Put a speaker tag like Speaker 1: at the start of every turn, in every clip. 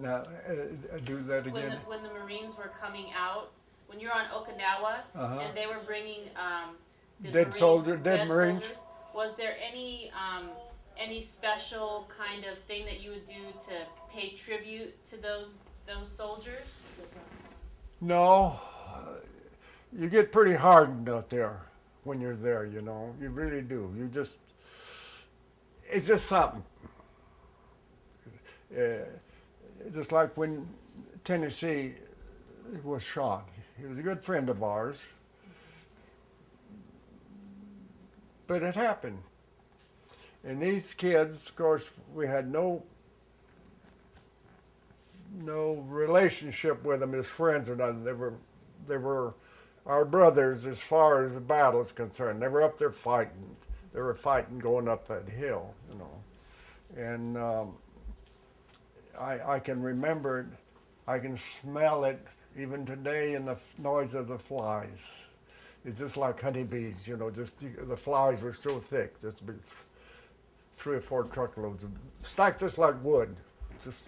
Speaker 1: Do that
Speaker 2: When
Speaker 1: again.
Speaker 2: when the Marines were coming out, when you were on Okinawa,
Speaker 1: Uh-huh.
Speaker 2: and they were bringing the
Speaker 1: Dead
Speaker 2: Marines,
Speaker 1: soldier, dead
Speaker 2: dead
Speaker 1: Marines.
Speaker 2: soldiers, was there any special kind of thing that you would do to pay tribute to those soldiers?
Speaker 1: No, you get pretty hardened out there when you're there. You really do. It's just something. Uh, just like when Tennessee was shot. He was a good friend of ours, but it happened. And these kids, of course, we had no relationship with them as friends or nothing. They were our brothers as far as the battle is concerned. They were up there fighting. They were fighting going up that hill. And I can remember it. I can smell it even today in the noise of the flies. It's just like honeybees. Just the flies were so thick. Just 3 or 4 truckloads of stacked just like wood. Just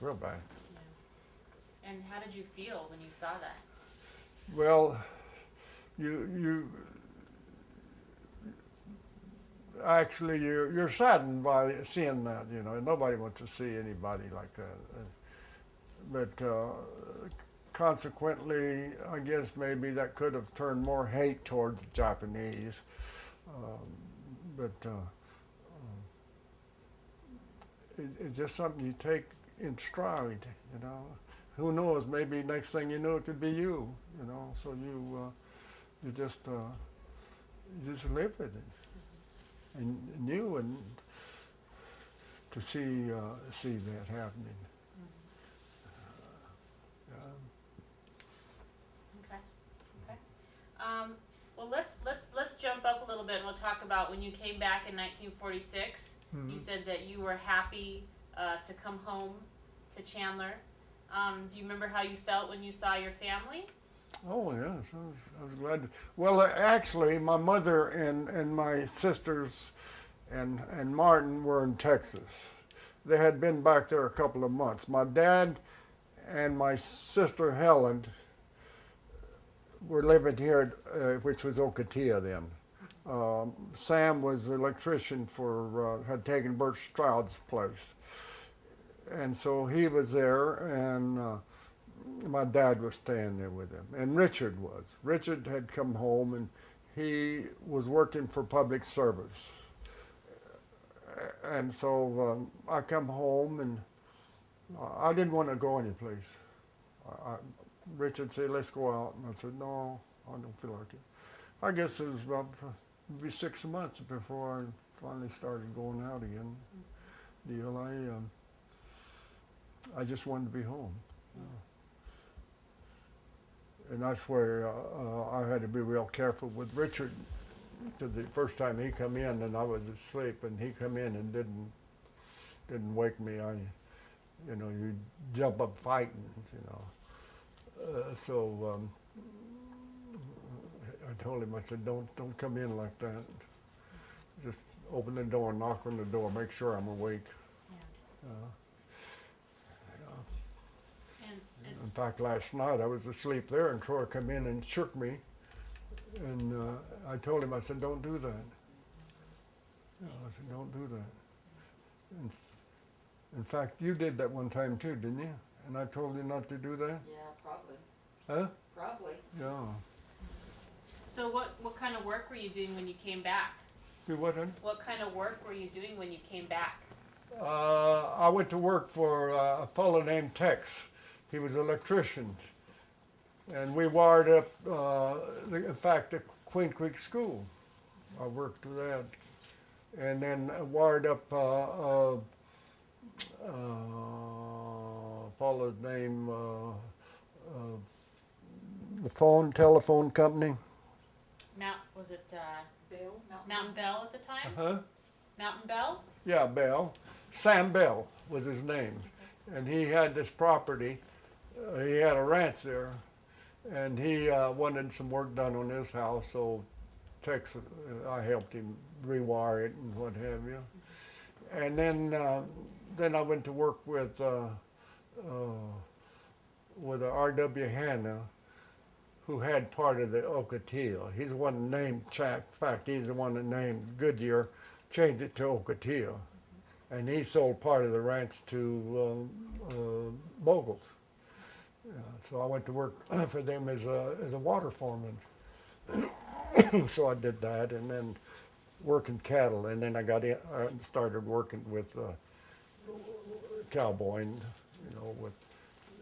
Speaker 1: real bad.
Speaker 2: Yeah. And how did you feel when you saw that?
Speaker 1: Well, you actually you're saddened by seeing that. Nobody wants to see anybody like that. But consequently, I guess maybe that could have turned more hate towards the Japanese. Um, but it's just something you take in stride. Who knows? Maybe next thing you know, it could be you. So you just live with it, and you and to see that happening.
Speaker 2: Okay. Okay. Um, well, let's jump up a little bit and we'll talk about when you came back in 1946. You
Speaker 1: Mm-hmm.
Speaker 2: said that you were happy to come home to Chandler. Do you remember how you felt when you saw your family?
Speaker 1: Oh yes, I was glad. Well, actually, my mother and my sisters and Martin were in Texas. They had been back there a couple of months. My dad and my sister Helen were living here, which was Ocotillo then. Sam was the electrician had taken Bert Stroud's place, and so he was there, and my dad was staying there with him, and Richard was. Richard had come home, and he was working for public service, and so I come home, and I didn't want to go anyplace. I, Richard said, "Let's go out," and I said, "No, I don't feel like it." I guess it was about maybe 6 months before I finally started going out again. Deal. I just wanted to be home. And that's where I had to be real careful with Richard. Because the first time he come in and I was asleep, and he come in and didn't wake me. You jump up fighting. So I told him, I said, don't come in like that. Just open the door, knock on the door, make sure I'm awake.
Speaker 2: Yeah.
Speaker 1: Uh,
Speaker 2: And
Speaker 1: in fact, last night I was asleep there, and Troy come in and shook me, and I told him, I said, don't do that. I said, don't do that. In, in fact, you did that one time too, didn't you? And I told you not to do that?
Speaker 3: Yeah, probably.
Speaker 1: Huh?
Speaker 3: Probably.
Speaker 1: Yeah.
Speaker 2: so what kind of work were you doing when you came back?
Speaker 1: Do what, honey?
Speaker 2: What kind of work were you doing when you came back?
Speaker 1: I went to work for a fellow named Tex. He was an electrician. And we wired up, in fact, the Queen Creek School. I worked with that. And then wired up fellow's name, the telephone company.
Speaker 2: Was it
Speaker 3: Bill?
Speaker 2: Mountain Bell at the time?
Speaker 1: Huh?
Speaker 2: Mountain Bell?
Speaker 1: Yeah, Bell. Sam Bell was his name.
Speaker 2: Okay.
Speaker 1: And he had this property. He had a ranch there, and he wanted some work done on his house, so Texas, I helped him rewire it and what have you. And then then I went to work with R.W. Hanna, who had part of the Ocotillo. He's the one that named, in fact, he's the one that named Goodyear, changed it to Ocotillo. And he sold part of the ranch to Bogles. Yeah, so I went to work for them as a water foreman. So I did that, and then working cattle, and then I started working with cowboying, with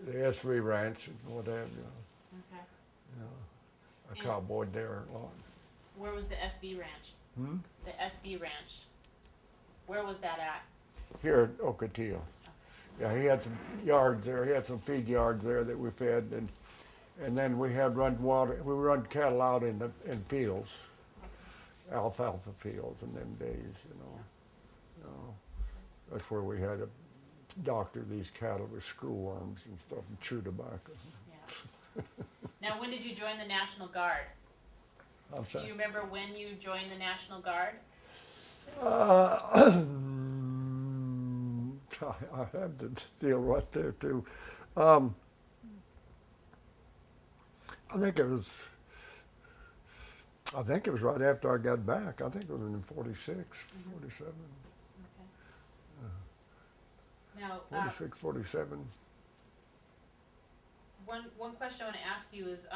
Speaker 1: the SV Ranch and what have you.
Speaker 2: Okay.
Speaker 1: I cowboyed there a lot.
Speaker 2: Where was the SB Ranch?
Speaker 1: Hmm?
Speaker 2: The SB Ranch. Where was that at?
Speaker 1: Here at Ocotillo. Yeah, he had some yards there. He had some feed yards there that we fed, and then we had run cattle out in fields, alfalfa fields in them days. That's where we had to doctor these cattle with screwworms and stuff and chew tobacco.
Speaker 2: Yeah. Now, when did you join the National Guard? Do you remember when you joined the National Guard?
Speaker 1: I have to deal right there too. I think it was right after I got back. I think it was in 46, 47.
Speaker 2: Okay. Now,
Speaker 1: 46, 47.
Speaker 2: One question I want to ask you is,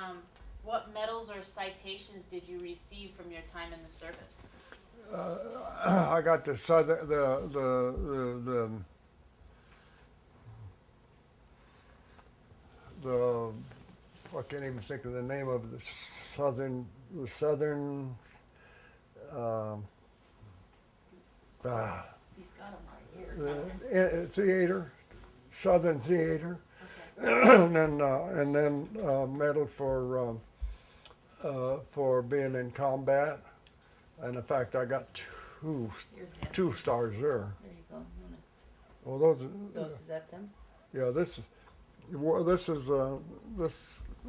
Speaker 2: what medals or citations did you receive from your time in the service?
Speaker 1: I got the I can't even think of the name of the southern.
Speaker 2: He's got them right here.
Speaker 1: Theater, Southern Theater,
Speaker 2: Okay.
Speaker 1: and then medal for being in combat, and in fact I got two stars there.
Speaker 3: There you go.
Speaker 1: Well,
Speaker 3: Those, is that them?
Speaker 1: yeah, this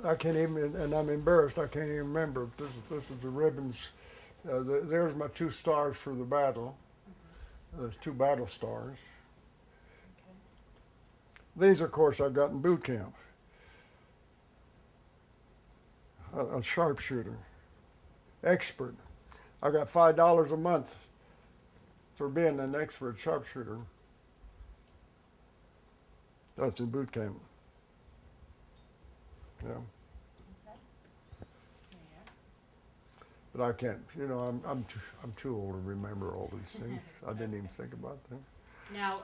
Speaker 1: I can't even, and I'm embarrassed. I can't even remember. This is the ribbons. There's my 2 stars for the battle. There's 2 battle stars.
Speaker 2: Okay.
Speaker 1: These, of course, I got in boot camp. A sharpshooter, expert. I got $5 a month for being an expert sharpshooter. That's in boot camp. Yeah.
Speaker 2: Okay. Yeah.
Speaker 1: But I can't. I'm too old to remember all these things. I didn't even think about them.
Speaker 2: Now,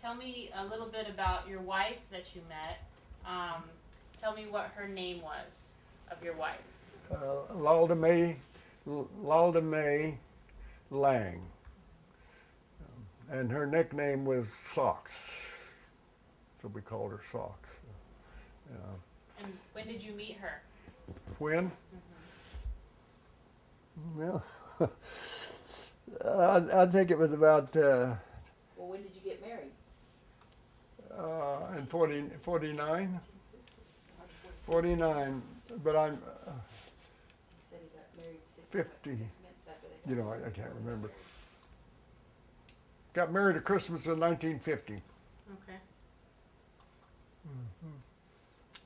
Speaker 2: tell me a little bit about your wife that you met. Tell me what her name was of your wife.
Speaker 1: Lalda Mae Lang, and her nickname was Socks. So we called her Socks.
Speaker 2: And when did you meet her?
Speaker 1: When?
Speaker 2: Mm-hmm.
Speaker 1: Well, I think it was about
Speaker 3: Well, when did you get married?
Speaker 1: in 49. 49, but I'm
Speaker 3: He said he got married
Speaker 1: 50.
Speaker 3: 6 months after they got
Speaker 1: I can't remember. Got married at Christmas in 1950.
Speaker 2: Okay.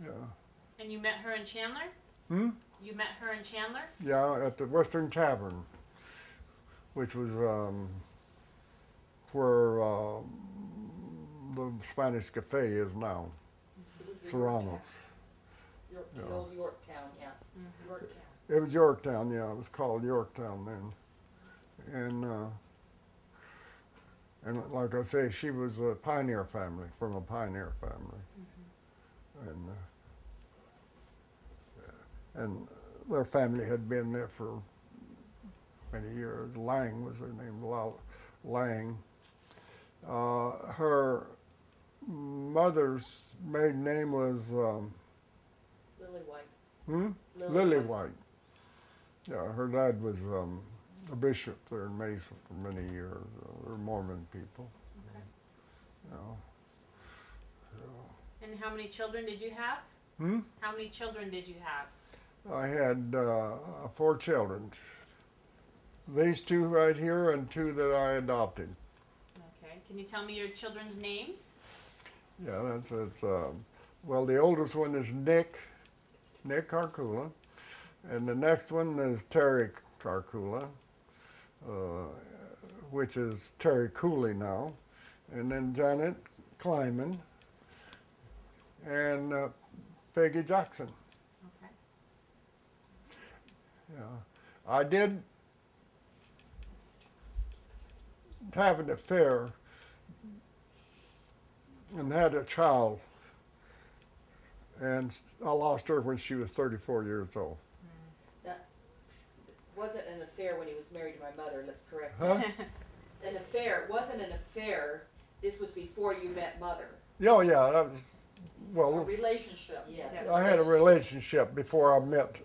Speaker 1: Yeah.
Speaker 2: And you met her in Chandler?
Speaker 1: Hmm?
Speaker 2: You met her in Chandler?
Speaker 1: Yeah, at the Western Tavern, which was where the Spanish Cafe is now,
Speaker 3: It was the
Speaker 1: Serrano's.
Speaker 3: The old Yorktown, yeah.
Speaker 2: Mm-hmm.
Speaker 3: Yorktown.
Speaker 1: It was Yorktown, yeah. It was called Yorktown then, and like I say, she was a pioneer family, from a pioneer family, and their family had been there for many years. Lang was her name, Lang. Her mother's maiden name was
Speaker 3: Lily White.
Speaker 1: Lily White. Yeah, her dad was a bishop there in Mesa for many years. They're Mormon people.
Speaker 2: Okay.
Speaker 1: You know.
Speaker 2: And how many children did you have?
Speaker 1: Hmm?
Speaker 2: How many children did you have?
Speaker 1: I had 4 children. These 2 right here and 2 that I adopted.
Speaker 2: Okay. Can you tell me your children's names?
Speaker 1: Yeah, that's well, the oldest one is Nick Karkula, and the next one is Terry Karkula, uh, which is Terry Cooley now, and then Janet Kleiman, and Peggy Jackson.
Speaker 2: Okay.
Speaker 1: Yeah, I did have an affair and had a child, and I lost her when she was 34 years old.
Speaker 3: That wasn't an affair when he was married to my mother, let's correct
Speaker 1: Huh?
Speaker 3: that. An affair, it wasn't an affair, this was before you met mother.
Speaker 1: Yeah, yeah, that was,
Speaker 3: A
Speaker 1: well,
Speaker 3: relationship, yes.
Speaker 1: I had a relationship before I met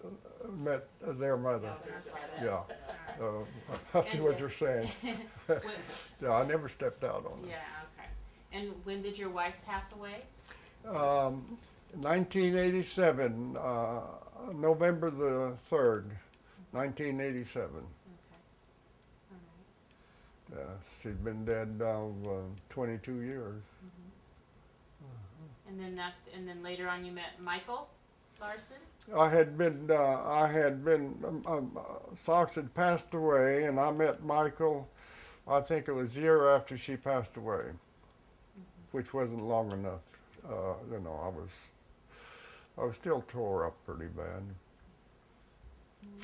Speaker 1: their mother.
Speaker 3: I'll verify that.
Speaker 1: Yeah, I see what you're saying.
Speaker 2: When-
Speaker 1: Yeah, I never stepped out on it.
Speaker 2: yeah, okay. And when did your wife pass away?
Speaker 1: 1987, November the 3rd, 1987.
Speaker 2: Okay. All right.
Speaker 1: Yeah, she's been dead now 22 years.
Speaker 2: And then later on you met Michael Larson?
Speaker 1: Sox had passed away, and I met Michael, I think it was a year after she passed away, which wasn't long enough. You know, I was still tore up pretty bad.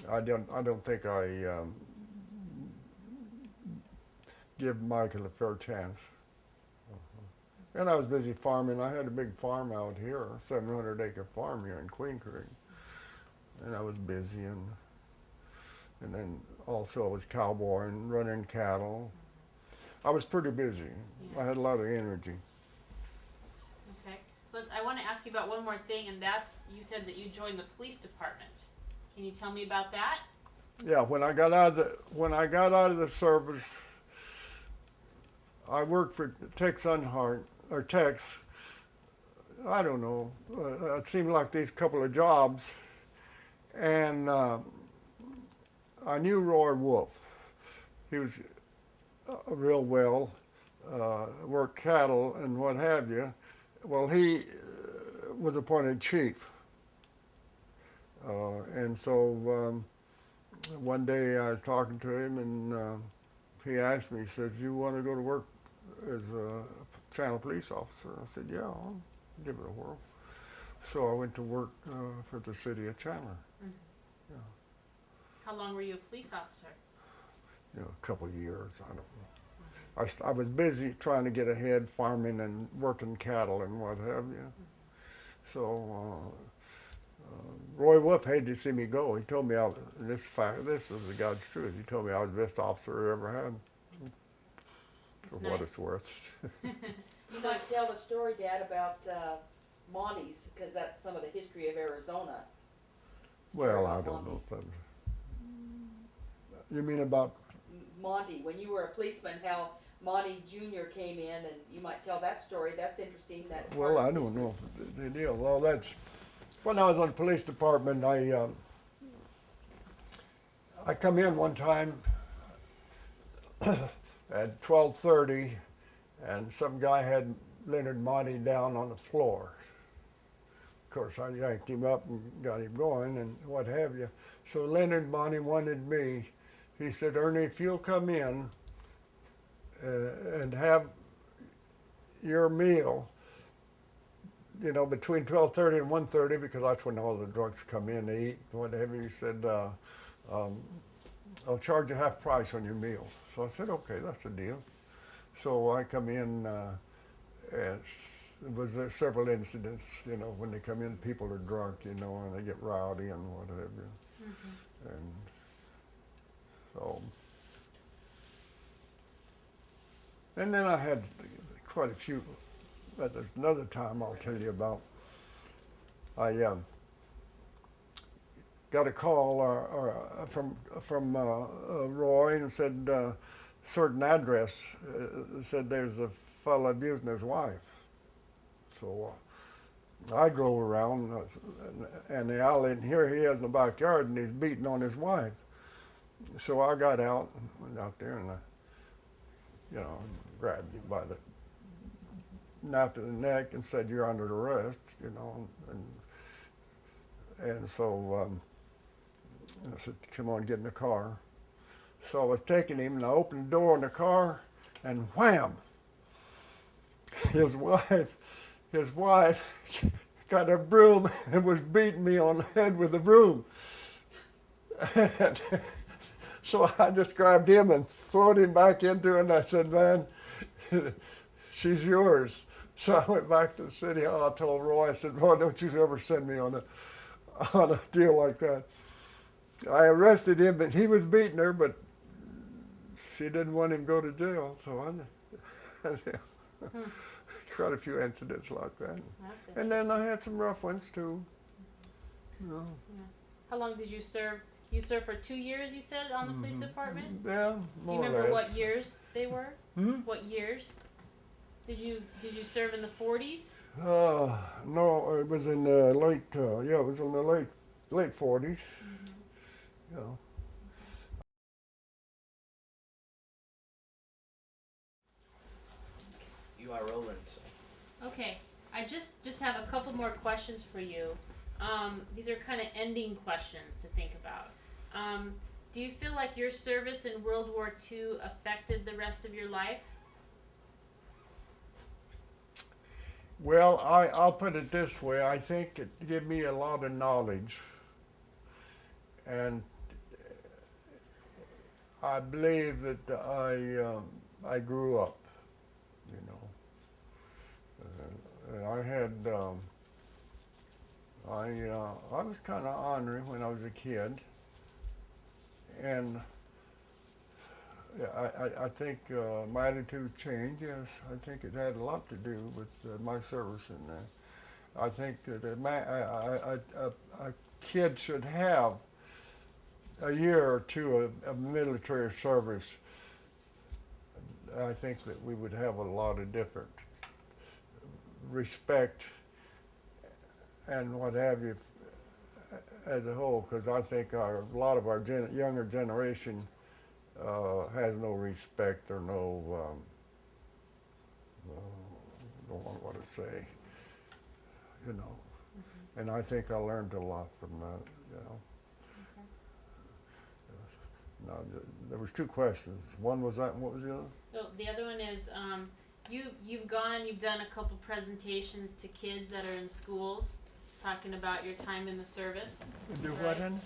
Speaker 1: I don't think I give Michael a fair chance. And I was busy farming. I had a big farm out here, 700-acre farm here in Queen Creek, and I was busy, and then also I was cowboying, running cattle. I was pretty busy.
Speaker 2: Yeah.
Speaker 1: I had a lot of energy.
Speaker 2: Okay. But I want to ask you about one more thing, and that's you said that you joined the police department. Can you tell me about that?
Speaker 1: Yeah, when I got out of the service, I worked for Tex Unhart, or Tex. I don't know. It seemed like these couple of jobs, and I knew Roy Wolf. He was real well, worked cattle and what have you. Well, he was appointed chief, and so one day I was talking to him, and he asked me, he said, "You want to go to work as a Chandler police officer?" I said, "Yeah, I'll give it a whirl." So I went to work for the city of Chandler.
Speaker 2: Mm-hmm. How long were you a police officer?
Speaker 1: You know, a couple of years, I don't know. I was busy trying to get ahead, farming and working cattle and what have you. So Roy Wolf hated to see me go. He told me this is the God's truth. He told me I was the best officer I ever had. For
Speaker 2: That's
Speaker 1: what
Speaker 2: nice.
Speaker 1: it's worth.
Speaker 3: You might tell the story, Dad, about Monty's, because that's some of the history of Arizona. Story
Speaker 1: Well, I
Speaker 3: about
Speaker 1: don't
Speaker 3: Monty.
Speaker 1: know if that's. You mean about?
Speaker 3: Monty, when you were a policeman, how Monty Jr. came in, and you might tell that story. That's interesting. That's part
Speaker 1: Well,
Speaker 3: of
Speaker 1: I don't
Speaker 3: history.
Speaker 1: know if the deal. Well, that's when I was on the police department. I come in one time at 12:30, and some guy had Leonard Monty down on the floor. Of course, I yanked him up and got him going and what have you. So Leonard Monty wanted me. He said, "Ernie, if you'll come in and have your meal, you know, between 12:30 and 1:30, because that's when all the drunks come in to eat, whatever." He said, "I'll charge you half price on your meals." So I said, "Okay, that's a deal." So I come in, and there several incidents, you know, when they come in, people are drunk, you know, and they get rowdy and what have you.
Speaker 2: Mm-hmm.
Speaker 1: And so, and then I had quite a few. But there's another time I'll tell you about. I got a call from Roy and said certain address said there's a fella abusing his wife. So I drove around and the alley, and here he is in the backyard, and he's beating on his wife. So I got out and went out there, and you know, grabbed him by the nape of the neck and said, "You're under arrest," and so I said, "Come on, get in the car." So I was taking him, and I opened the door in the car, and wham! His wife got a broom and was beating me on the head with a broom. And so I just grabbed him and threw him back into her, and I said, "Man, she's yours." So I went back to the city hall. I told Roy, I said, "Boy, don't you ever send me on a deal like that." I arrested him, but he was beating her, but she didn't want him to go to jail, so I quite a few incidents like that.
Speaker 2: That's
Speaker 1: And then I had some rough ones too. You know.
Speaker 2: How long did you serve? You served for 2 years, you said, on the police department?
Speaker 1: Yeah,
Speaker 2: Do
Speaker 1: more
Speaker 2: you
Speaker 1: or
Speaker 2: remember
Speaker 1: less.
Speaker 2: what years they were?
Speaker 1: Hmm?
Speaker 2: What years? Did you serve in the 40s?
Speaker 1: No, it was in the late, it was in the late 40s. Yeah.
Speaker 4: You are rolling, so.
Speaker 2: Okay, I just have a couple more questions for you. These are kind of ending questions to think about. Do you feel like your service in World War II affected the rest of your life?
Speaker 1: Well, I'll put it this way. I think it gave me a lot of knowledge, and I believe that I grew up. You know, and I had I was kind of ornery when I was a kid, and I think my attitude changed. Yes, I think it had a lot to do with my service in there. I think that a kid should have a year or two of military service. I think that we would have a lot of different respect and what have you as a whole, because I think a lot of our younger generation has no respect or no, don't know what to say, you know. And I think I learned a lot from that, you know. Now, there was two questions. One was that, and what was the other?
Speaker 2: So the other one is, you've gone and you've done a couple presentations to kids that are in schools, talking about your time in the service.
Speaker 1: Do
Speaker 2: Right.
Speaker 1: what in?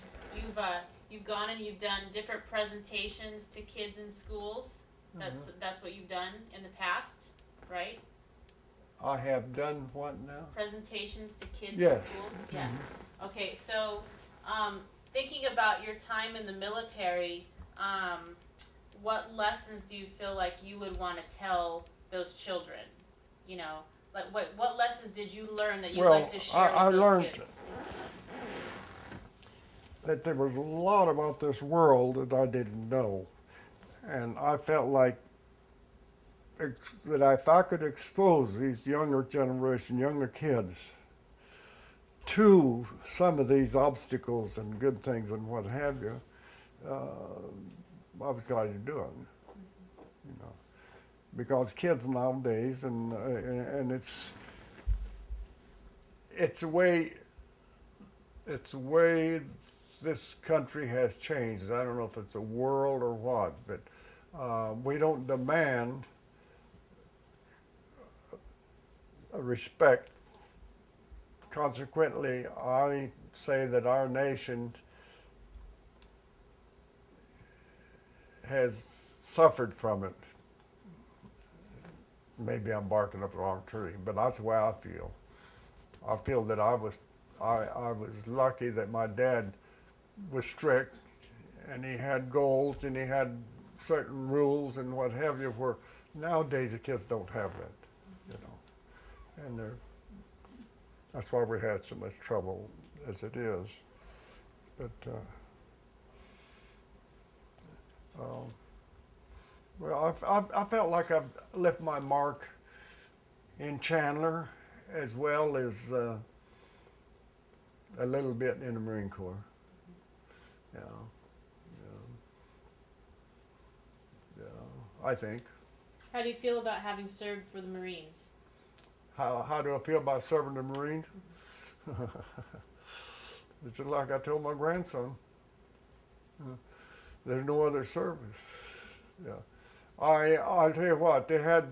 Speaker 2: You've gone and you've done different presentations to kids in schools. That's what you've done in the past, right?
Speaker 1: I have done what now?
Speaker 2: Presentations to kids
Speaker 1: Yes.
Speaker 2: in schools. Yeah. Okay, so thinking about your time in the military, what lessons do you feel like you would want to tell those children? You know, like what lessons did you learn that you'd like to share
Speaker 1: I
Speaker 2: with those
Speaker 1: learned
Speaker 2: kids?
Speaker 1: that there was a lot about this world that I didn't know, and I felt like that if I could expose these younger generation, younger kids, to some of these obstacles and good things and what have you, I was glad to do it. You know, because kids nowadays, and it's the way this country has changed. I don't know if it's a world or what, but we don't demand respect. Consequently, I say that our nation has suffered from it. Maybe I'm barking up the wrong tree, but that's the way I feel. I feel that I was lucky that my dad was strict, and he had goals, and he had certain rules and what have you. Where nowadays the kids don't have that, you know, and that's why we had so much trouble as it is. But well, I felt like I've left my mark in Chandler, as well as a little bit in the Marine Corps. Yeah, I think.
Speaker 2: How do you feel about having served for the Marines?
Speaker 1: How do I feel about serving the Marines? It's just like I told my grandson. There's no other service. Yeah. I'll tell you what, they had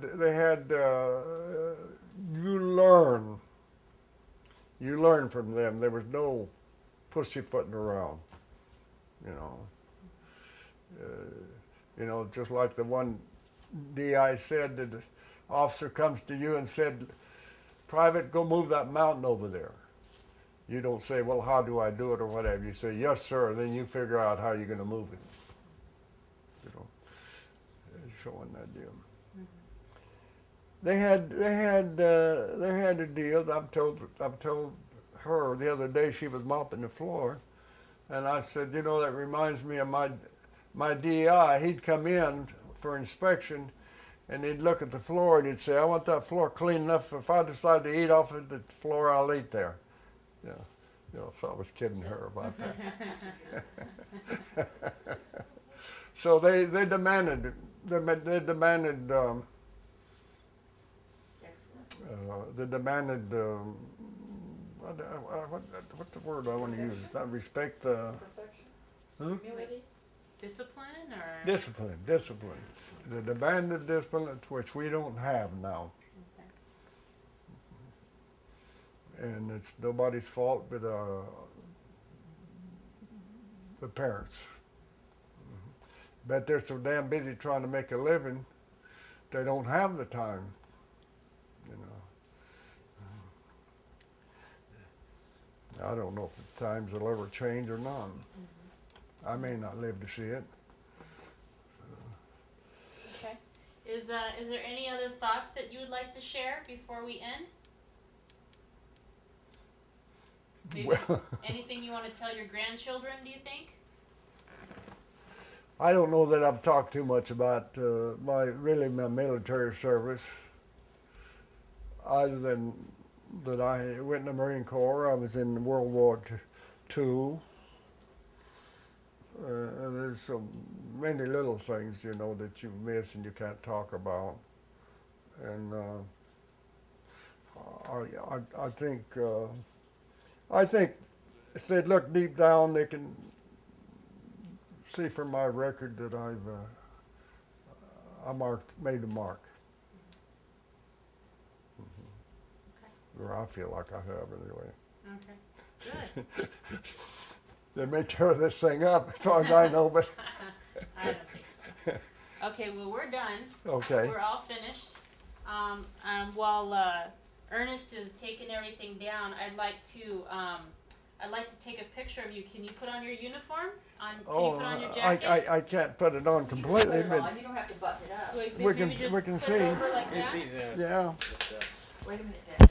Speaker 1: you learn from them. There was no pussyfooting around, you know. Just like the one DI said, that the officer comes to you and said, "Private, go move that mountain over there." You don't say, "Well, how do I do it?" or whatever. You say, "Yes, sir." Then you figure out how you're going to move it. Showing that deal. They had a deal. I've told her the other day, she was mopping the floor, and I said, that reminds me of my DI. He'd come in for inspection, and he'd look at the floor and he'd say, "I want that floor clean enough. If I decide to eat off of the floor, I'll eat there." So I was kidding her about that. So they demanded
Speaker 3: Excellent.
Speaker 1: What's the word I want to use? Not respect.
Speaker 3: Perfection.
Speaker 1: Huh?
Speaker 3: Humility.
Speaker 2: Discipline or?
Speaker 1: Discipline. The demanded discipline, which we don't have now.
Speaker 2: Okay.
Speaker 1: And it's nobody's fault but the parents. Bet they're so damn busy trying to make a living, they don't have the time, I don't know if the times will ever change or not. I may not live to see it.
Speaker 2: Okay. Is there any other thoughts that you would like to share before we end? Maybe
Speaker 1: Well,
Speaker 2: anything you want to tell your grandchildren, do you think?
Speaker 1: I don't know that I've talked too much about my military service, other than that I went in the Marine Corps. I was in World War II. And there's so many little things, that you miss and you can't talk about. And I think if they look deep down, they can see from my record that I made a mark. Or I feel like I have anyway.
Speaker 2: Okay. Good.
Speaker 1: They may tear this thing up, as far as I know, but
Speaker 2: I don't think so. Okay, well, we're done.
Speaker 1: okay.
Speaker 2: We're all finished. While Ernest is taking everything down, I'd like to take a picture of you. Can you put on your uniform? Can you put on your jacket?
Speaker 1: I can't put it on completely,
Speaker 3: Put it
Speaker 1: but
Speaker 3: on. You don't have to button it up.
Speaker 2: Wait,
Speaker 1: we
Speaker 2: maybe
Speaker 1: can-
Speaker 2: just
Speaker 1: we can
Speaker 2: put it
Speaker 1: see.
Speaker 2: over like
Speaker 4: This
Speaker 2: that?
Speaker 4: season.
Speaker 1: yeah.
Speaker 3: Wait a minute, Dad.